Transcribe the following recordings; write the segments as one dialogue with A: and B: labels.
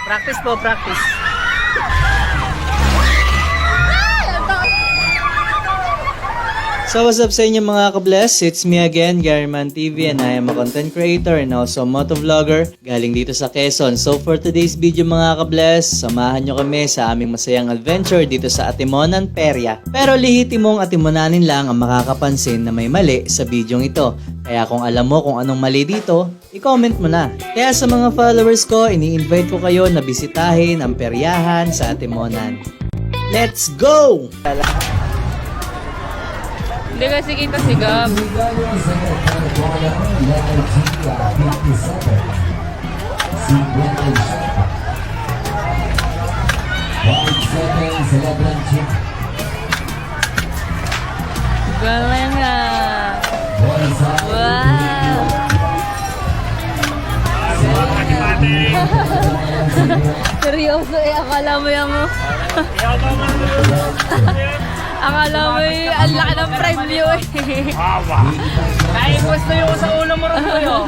A: Practice po, practice. So what's up sa inyo mga ka-bless? It's me again, Garyman TV, and I am a content creator and also a motovlogger galing dito sa Quezon. So for today's video mga ka-bless, samahan nyo kami sa aming masayang adventure dito sa Atimonan, Peria. Pero lihitimong atimonanin lang ang makakapansin na may mali sa bidyong ito. Kaya kung alam mo kung anong mali dito, i-comment mo na. Kaya sa mga followers ko, ini-invite ko kayo na bisitahin ang peryahan sa Atimonan. Let's go!
B: Hindi kasi kita si Gab. Galing nga. Wow. Seryoso eh, akala mo yan mo. Akala mo eh, ang laki ng premyo eh.
C: Kahit gusto yung sa ulo mo rin ko yun.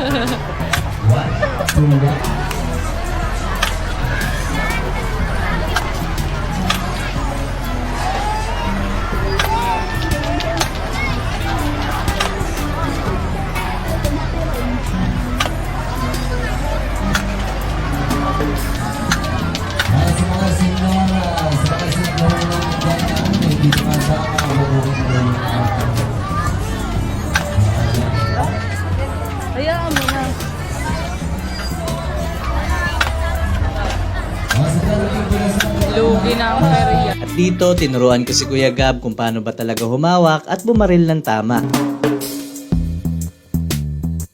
B: Hayaan mo na. Lugi na ang perya.
A: At dito, tinuruan ko si Kuya Gab kung paano ba talaga humawak at bumaril ng tama.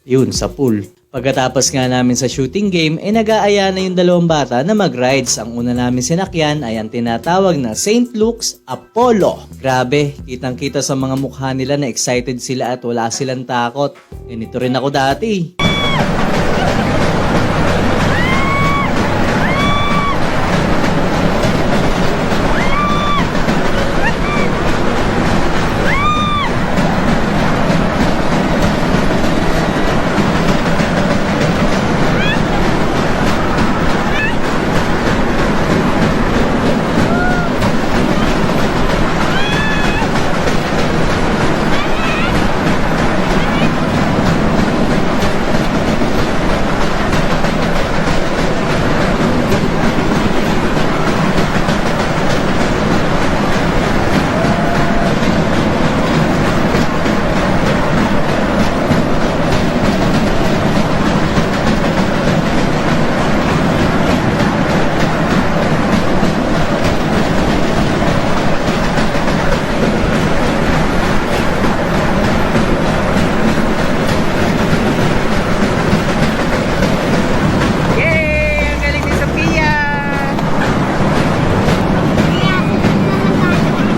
A: Yun, sa pool. Pagkatapos nga namin sa shooting game, ay nag-aaya na yung dalawang bata na mag-rides. Ang una namin sinakyan ay ang tinatawag na St. Luke's Apollo. Grabe, kitang-kita sa mga mukha nila na excited sila at wala silang takot. Ganito rin ako dati.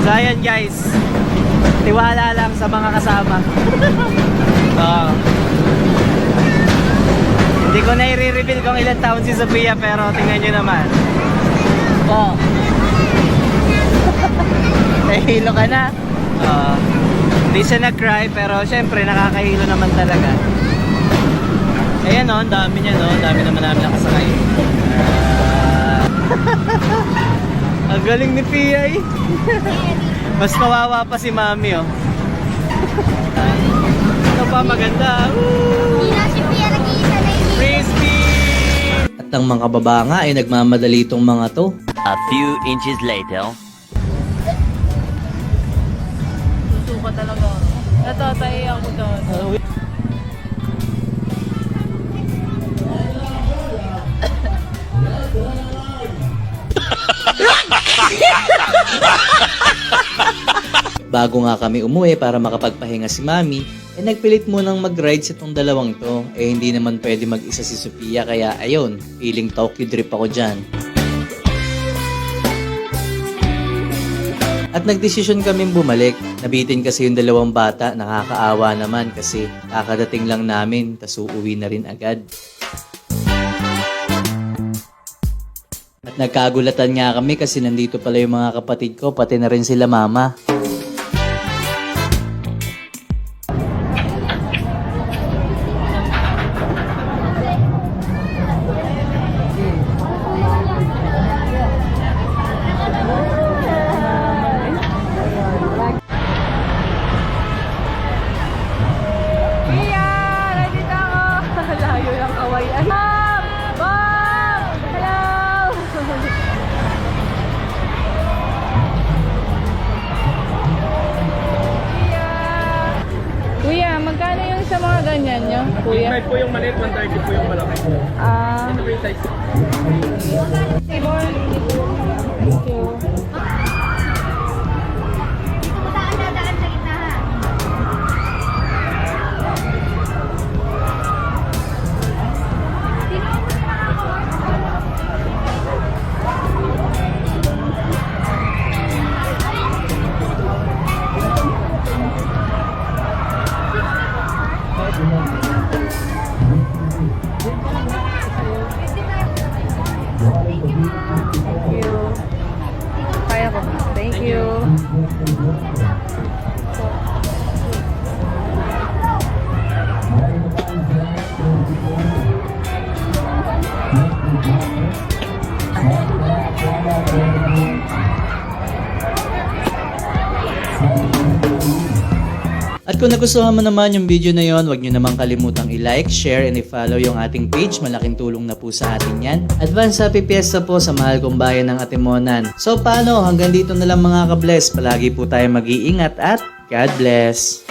A: So ayan guys, tiwala lang sa mga kasama. Hindi ko na i-reveal kung ilang taon si Sophia, pero tingnan nyo naman. Nahihilo ka na. Hindi siya nag-cry, pero syempre nakakahilo naman talaga. Ayan o, ang dami niya, no? Ang dami naman namin nakasakay. Ang galing ni Pia eh. Mas kawawa pa si Mami oh. Ito pa maganda. Frisbee! At ang mga baba nga ay nagmamadali itong mga to.
D: A few inches later.
B: Susuka talaga. Natatay ako doon.
A: Bago nga kami umuwi para makapagpahinga si Mami, nagpilit munang mag-rides itong dalawang to. Hindi naman pwede mag-isa si Sophia, kaya ayun, feeling Tokyo trip ako dyan. At nagdesisyon kaming bumalik. Nabitin kasi yung dalawang bata, nakakaawa naman kasi kakadating lang namin, tas uuwi na rin agad. At nagkagulatan nga kami kasi nandito pala yung mga kapatid ko, pati na rin sila mama.
B: Magkano yan nyo, kuya?
C: 5 po yung maliit, 130 po yung malaki.
B: Ah,
C: Ito po yung size.
B: thank you. Thank you. Kaya ko. Thank you.
A: At kung nagustuhan mo naman yung video na yon, huwag nyo namang kalimutang i-like, share, and i-follow yung ating page. Malaking tulong na po sa atin yan. Advance Happy Fiesta po sa mahal kong bayan ng Atimonan. So paano? Hanggang dito na lang mga ka-bless. Palagi po tayo mag-iingat at God bless!